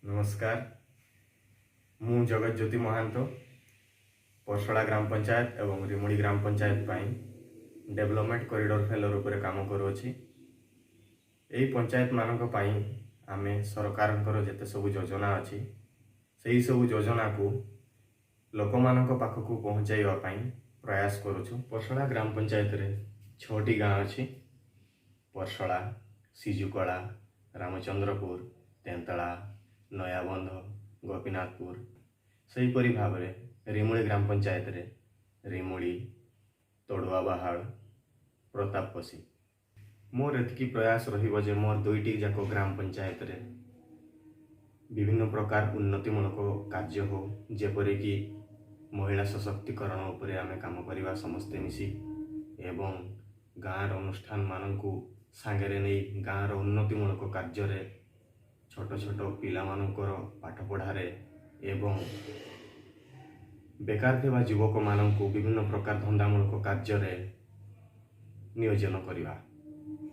नमस्कार। मु जगत ज्योति महांत परसड़ा ग्राम पंचायत एवं रिमुड़ी ग्राम पंचायत पाई डेवलपमेंट कॉरिडोर फेलोर उपरे काम करुछि। एई पंचायत मानक पाई आमे सरकारंकर जेते सब योजना अछि सेही सब योजना को लोक मानक पाखकु पहुंचाइबा पाई प्रयास करुछु। परसड़ा ग्राम पंचायत रे 6टी गाँ अछि। परसड़ा, सिजुकला, रामचंद्रपुर, तेंतला, नयाबंध, गोपीनाथपुर। सेहीपरि भाव रिमुड़ी ग्राम पंचायत रे रिमुड़ी, तोड़ुआ बाहाड़, प्रतापपसी। मोर एतिकी प्रयास रहिबो जे मोर 2टी जाको ग्राम पंचायत रे विभिन्न प्रकार उन्नतिमूलक कार्य हो, जेपरि कि महिला सशक्तिकरण उपरे आमे काम करिबा समस्ते मिसी एवं गाँर अनुष्ठान मानकु सांगरे नहीं गाँर उन्नतिमूलक कार्य रे छोट छोट पिला मानकर पाठ पढ़ारे एवं बेकार थिबा युवक मानकु विभिन्न प्रकार धंदामूलक कार्य रे नियोजन करिबा।